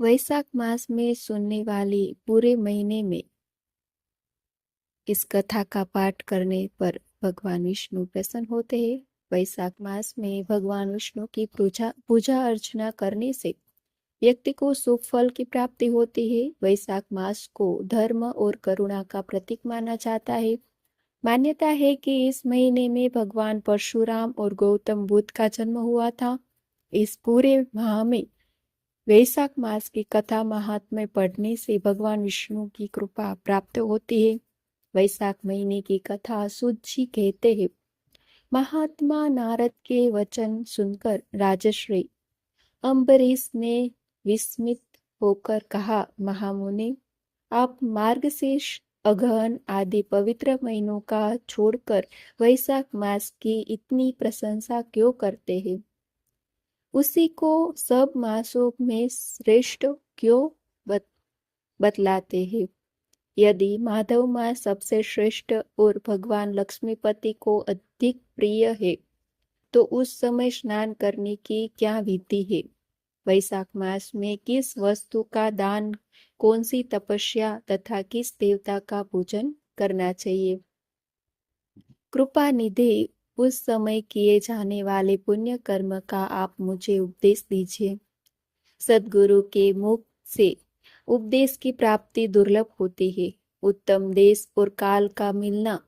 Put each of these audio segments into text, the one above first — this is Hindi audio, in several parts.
वैशाख मास में सुनने वाली पूरे महीने में इस कथा का पाठ करने पर भगवान विष्णु प्रसन्न होते हैं। वैशाख मास में भगवान विष्णु की पूजा पूजा अर्चना करने से व्यक्ति को शुभ फल की प्राप्ति होती है। वैशाख मास को धर्म और करुणा का प्रतीक माना जाता है। मान्यता है कि इस महीने में भगवान परशुराम और गौतम बुद्ध का जन्म हुआ था। इस पूरे माह में वैशाख मास की कथा महात्म्य पढ़ने से भगवान विष्णु की कृपा प्राप्त होती है। वैशाख महीने की कथा सूत जी कहते हैं, महात्मा नारद के वचन सुनकर राजश्री अम्बरीश ने विस्मित होकर कहा, महामुनि, आप मार्गशीर्ष अगहन आदि पवित्र महीनों का छोड़कर वैशाख मास की इतनी प्रशंसा क्यों करते हैं? उसी को सब मासों में श्रेष्ठ क्यों बतलाते हैं? यदि माधव मास सबसे श्रेष्ठ और भगवान लक्ष्मीपति को अधिक प्रिय है, तो उस समय स्नान करने की क्या विधि है? वैशाख मास में किस वस्तु का दान, कौन सी तपस्या तथा किस देवता का पूजन करना चाहिए? कृपा निधि, उस समय किए जाने वाले पुण्य कर्म का आप मुझे उपदेश दीजिए। सद्गुरु के मुख से उपदेश की प्राप्ति दुर्लभ होती है। उत्तम देश और काल का मिलना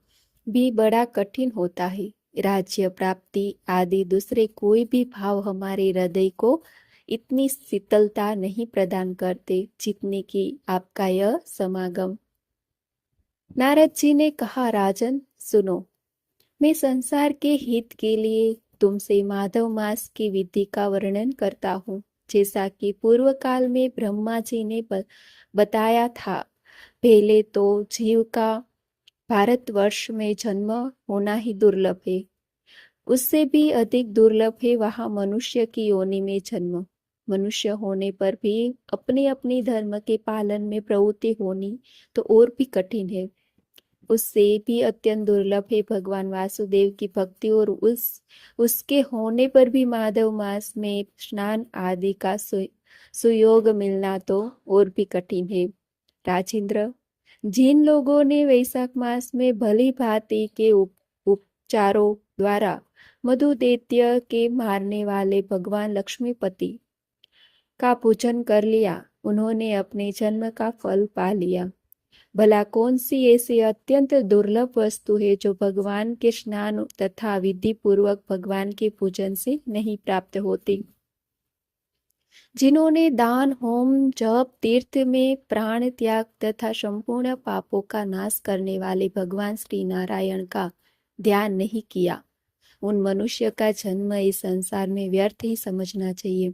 भी बड़ा कठिन होता है। राज्य प्राप्ति आदि दूसरे कोई भी भाव हमारे हृदय को इतनी शीतलता नहीं प्रदान करते जितने कि आपका यह समागम। नारद जी ने कहा, राजन सुनो, मैं संसार के हित के लिए तुमसे माधव मास की विधि का वर्णन करता हूँ। जैसा कि पूर्व काल में ब्रह्मा जी ने बताया था, पहले तो जीव का भारतवर्ष में जन्म होना ही दुर्लभ है। उससे भी अधिक दुर्लभ है वहां मनुष्य की योनि में जन्म। मनुष्य होने पर भी अपने अपने धर्म के पालन में प्रवृत्ति होनी तो और भी कठिन है। उससे भी अत्यंत दुर्लभ है भगवान वासुदेव की भक्ति, और उसके होने पर भी माधव मास में स्नान आदि का सुयोग मिलना तो और भी कठिन है। राजेंद्र, जिन लोगों ने वैशाख मास में भली भांति के उपचारों द्वारा मधु दैत्य के मारने वाले भगवान लक्ष्मीपति का पूजन कर लिया, उन्होंने अपने जन्म का फल पा लिया। भला कौन सी ऐसी अत्यंत दुर्लभ वस्तु है जो भगवान के स्नान तथा विधि पूर्वक भगवान के पूजन से नहीं प्राप्त होती? जिन्होंने दान, होम, जप, तीर्थ में प्राण त्याग तथा संपूर्ण पापों का नाश करने वाले भगवान श्री नारायण का ध्यान नहीं किया, उन मनुष्य का जन्म इस संसार में व्यर्थ ही समझना चाहिए।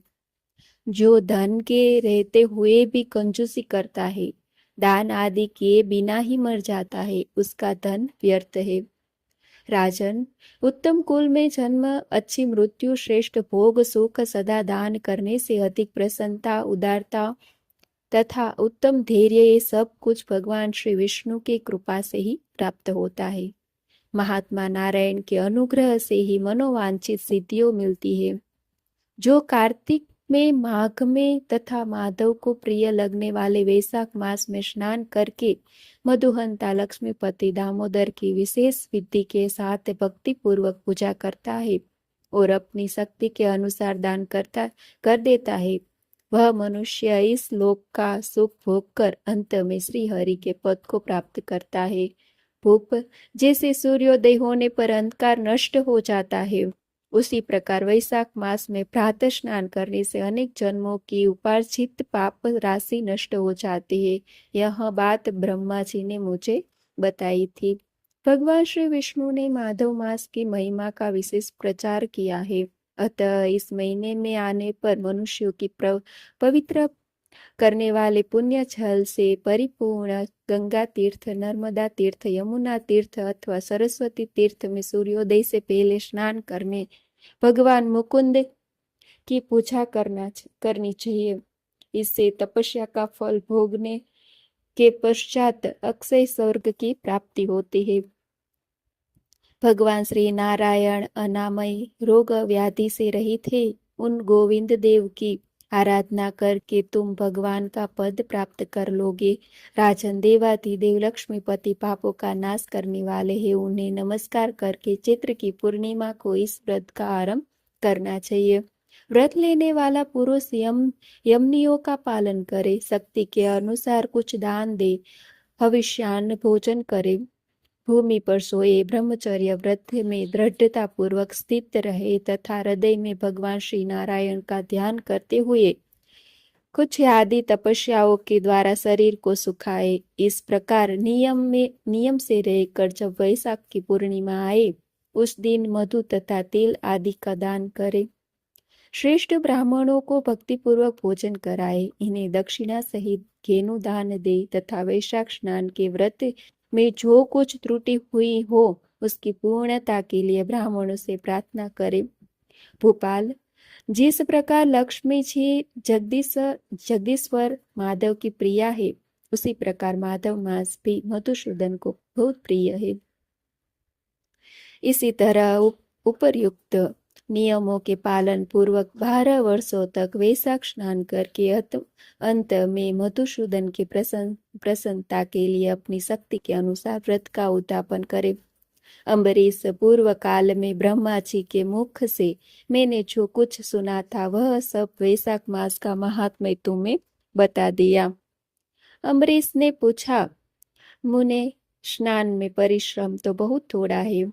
जो धन के रहते हुए भी कंजूसी करता है, दान आदि किए बिना ही मर जाता है, उसका धन व्यर्थ है। राजन, उत्तम कुल में जन्म, अच्छी मृत्यु, श्रेष्ठ भोग सुख सदा दान करने से अधिक प्रसन्नता, उदारता तथा उत्तम धैर्य, ये सब कुछ भगवान श्री विष्णु की कृपा से ही प्राप्त होता है। महात्मा नारायण के अनुग्रह से ही मनोवांछित सिद्धियों मिलती है। जो कार्तिक में, माघ में तथा माधव को प्रिय लगने वाले वैशाख मास में स्नान करके मधुहंता लक्ष्मीपति दामोदर की विशेष विधि के साथ भक्ति पूर्वक पूजा करता है और अपनी शक्ति के अनुसार दान कर देता है, वह मनुष्य इस लोक का सुख भोग कर अंत में श्री हरि के पद को प्राप्त करता है। भूप, जैसे सूर्योदय होने पर अंधकार नष्ट हो जाता है, उसी प्रकार वैशाख मास में प्रातः स्नान करने से अनेक जन्मों की उपार्जित पाप राशि नष्ट हो जाती है। यह बात ब्रह्मा जी ने मुझे बताई थी। भगवान श्री विष्णु ने माधव मास की महिमा का विशेष प्रचार किया है। अतः इस महीने में आने पर मनुष्यों की पवित्र करने वाले पुण्य जल से परिपूर्ण गंगा तीर्थ, नर्मदा तीर्थ, यमुना तीर्थ अथवा सरस्वती तीर्थ में सूर्योदय से पहले स्नान करने भगवान मुकुंद की पूजा करनी चाहिए। इससे तपस्या का फल भोगने के पश्चात अक्षय स्वर्ग की प्राप्ति होती है। भगवान श्री नारायण अनामय रोग व्याधि से रहित है। उन गोविंद देव की आराधना करके तुम भगवान का पद प्राप्त कर लोगे। राजन, देवाधिदेव लक्ष्मीपति पापों का नाश करने वाले हैं, उन्हें नमस्कार करके चैत्र की पूर्णिमा को इस व्रत का आरंभ करना चाहिए। व्रत लेने वाला पुरुष यमनियों का पालन करे, शक्ति के अनुसार कुछ दान दे, हविष्यान्न भोजन करे, भूमि पर सोए, ब्रह्मचर्य व्रत में दृढ़ता पूर्वक स्थित रहे तथा हृदय में भगवान श्री नारायण का ध्यान करते हुए कुछ आदि तपस्याओं के द्वारा शरीर को सुखाए। इस प्रकार नियम से रहकर जब वैशाख की पूर्णिमा आए उस दिन मधु तथा तेल आदि का दान करे। श्रेष्ठ ब्राह्मणों को भक्तिपूर्वक भोजन कराए, इन्हें दक्षिणा सहित घेनु दान दे तथा वैशाख स्नान के व्रत में जो कुछ त्रुटि हुई हो उसकी पूर्णता के लिए ब्राह्मणों से प्रार्थना करे। भोपाल, जिस प्रकार लक्ष्मी जी जगदीश्वर माधव की प्रिया है, उसी प्रकार माधव मास भी मधुसूदन को बहुत प्रिय है। इसी तरह उपर्युक्त नियमों के पालन पूर्वक 12 वर्षों तक वैशाख स्नान करके अंत में मधुसूदन की प्रसन्नता के लिए अपनी शक्ति के अनुसार व्रत का उद्यापन करे। अम्बरीश, पूर्व काल में ब्रह्मा जी के मुख से मैंने जो कुछ सुना था वह सब वैशाख मास का महात्म्य तुम्हें बता दिया। अम्बरीश ने पूछा, मुने, स्नान में परिश्रम तो बहुत थोड़ा है,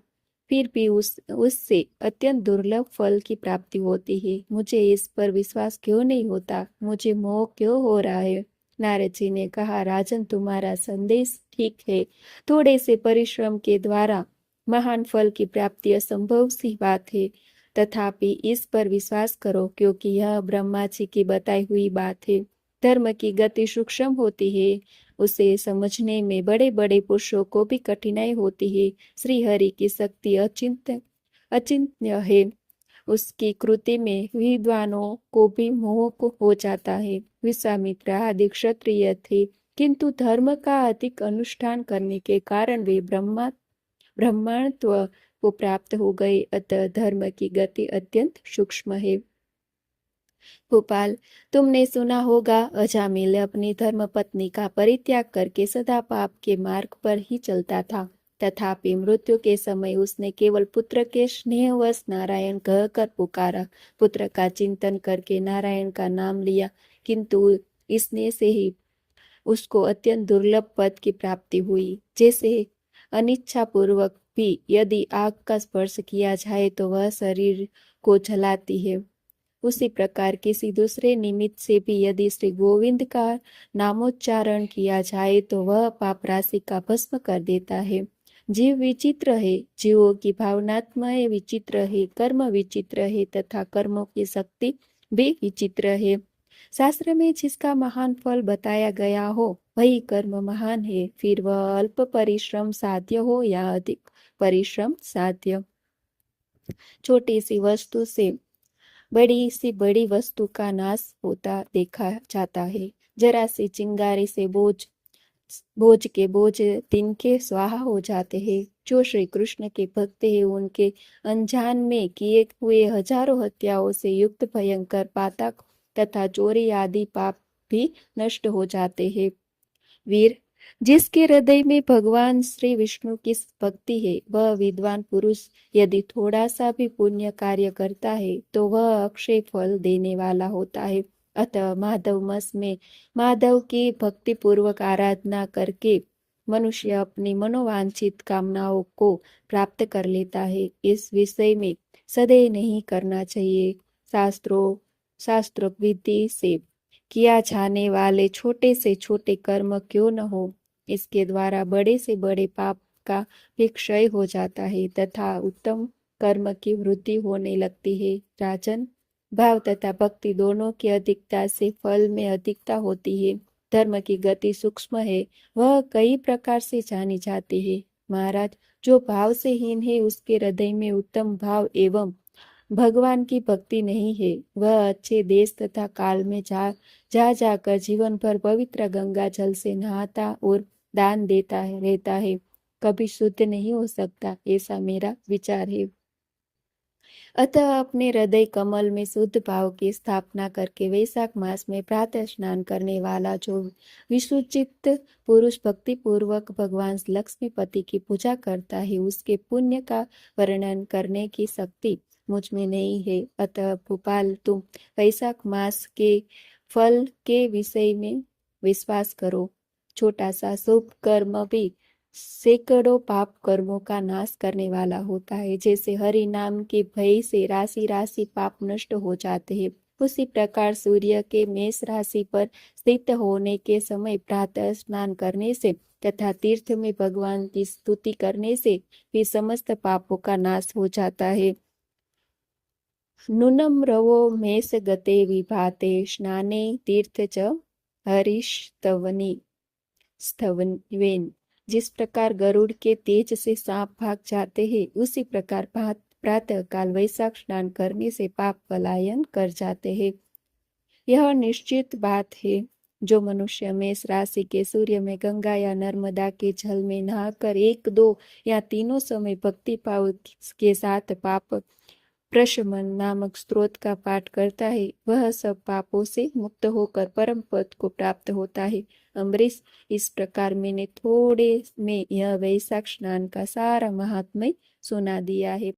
फिर भी उससे अत्यंत दुर्लभ फल की प्राप्ति होती है। मुझे इस पर विश्वास क्यों नहीं होता? मुझे मोह क्यों हो रहा है? नारद जी ने कहा, राजन, तुम्हारा संदेश ठीक है। थोड़े से परिश्रम के द्वारा महान फल की प्राप्ति असंभव सी बात है, तथापि इस पर विश्वास करो, क्योंकि यह ब्रह्मा जी की बताई हुई बात है। धर्म की गति सूक्ष्म होती है, उसे समझने में बड़े बड़े पुरुषों को भी कठिनाई होती है। श्री हरि की शक्ति अचिंत्य है, उसकी कृति में विद्वानों को भी मोह को हो जाता है। विश्वामित्र आदि क्षत्रिय थे, किंतु धर्म का अधिक अनुष्ठान करने के कारण वे ब्रह्मत्व को प्राप्त हो गए। अतः धर्म की गति अत्यंत सूक्ष्म है। भोपाल, तुमने सुना होगा, अजामिल अपनी धर्म पत्नी का परित्याग करके सदा पाप के मार्ग पर ही चलता था। तथापि मृत्यु के समय उसने केवल पुत्र के स्नेहवश नारायण कहकर पुकारा। पुत्र का चिंतन करके नारायण का नाम लिया, किंतु इसने से ही उसको अत्यंत दुर्लभ पद की प्राप्ति हुई। जैसे अनिच्छा पूर्वक भी यदि आग का स्पर्श किया जाए तो वह शरीर को जलाती है, उसी प्रकार किसी दूसरे निमित्त से भी यदि श्री गोविंद का नामोच्चारण किया जाए तो वह पाप राशि का भस्म कर देता है। जीव विचित्र है, जीवों की भावनात्मय विचित्र है, कर्म विचित्र है तथा कर्मों की शक्ति भी विचित्र है। शास्त्र में जिसका महान फल बताया गया हो वही कर्म महान है, फिर वह अल्प परिश्रम साध्य हो या अधिक परिश्रम साध्य। छोटी सी वस्तु से बड़ी वस्तु का नाश होता देखा जाता है। जरा सी चिंगारी से बोझ के बोझ तिनके स्वाहा हो जाते हैं। जो श्री कृष्ण के भक्त हैं उनके अनजान में किए हुए हजारों हत्याओं से युक्त भयंकर पातक तथा चोरी आदि पाप भी नष्ट हो जाते हैं। वीर, जिसके हृदय में भगवान श्री विष्णु की भक्ति है, वह विद्वान पुरुष यदि थोड़ा सा भी पुण्य कार्य करता है तो वह अक्षय फल देने वाला होता है। अतः माधव मास में माधव की भक्ति पूर्वक आराधना करके मनुष्य अपनी मनोवांछित कामनाओं को प्राप्त कर लेता है। इस विषय में सदैव नहीं करना चाहिए। शास्त्रों विधि से किया जाने वाले छोटे से छोटे कर्म क्यों न हो, इसके द्वारा बड़े से बड़े पाप का भी क्षय हो जाता है तथा उत्तम कर्म की वृद्धि होने लगती है। राजन, भाव तथा भक्ति दोनों की अधिकता से फल में अधिकता होती है। धर्म की गति सूक्ष्म है, वह कई प्रकार से जानी जाती है। महाराज, जो भाव से हीन है उसके हृदय में उत्तम भाव एवं भगवान की भक्ति नहीं है। वह अच्छे देश तथा काल में जाकर जीवन भर पवित्र गंगा जल से नहाता और दान देता रहता है, कभी शुद्ध नहीं हो सकता, ऐसा मेरा विचार है। अतः अपने हृदय कमल में शुद्ध भाव की स्थापना करके वैशाख मास में प्रातः स्नान करने वाला जो विशुचित पुरुष भक्ति पूर्वक भगवान लक्ष्मीपति की पूजा करता है, उसके पुण्य का वर्णन करने की शक्ति मुझ में नहीं है। अतः भोपाल, तुम वैशाख मास के फल के विषय में विश्वास करो। छोटा सा शुभ कर्म भी सैकड़ों पाप कर्मों का नाश करने वाला होता है। जैसे हरि नाम के भय से राशि राशि पाप नष्ट हो जाते हैं, उसी प्रकार सूर्य के मेष राशि पर स्थित होने के समय प्रातः स्नान करने से तथा तीर्थ में भगवान की स्तुति करने से भी समस्त पापों का नाश हो जाता है। नूनम रवो मेष गते विभाते स्नाने तीर्थ च हरिस्तवनी स्थवेन। जिस प्रकार गरुड़ के तेज से सांप भाग जाते हैं, उसी प्रकार प्रातः काल वैशाख स्नान करने से पाप पलायन कर जाते हैं। यह निश्चित बात है, जो मनुष्य मेष राशि के सूर्य में गंगा या नर्मदा के जल में नहाकर 1, 2 या तीनों समय भक्ति भाव के साथ पाप प्रशमन नामक स्त्रोत का पाठ करता है, वह सब पापों से मुक्त होकर परम पद को प्राप्त होता है। अम्बरीश, इस प्रकार मैंने थोड़े में यह वैशाख स्नान का सारा महात्म्य सुना दिया है।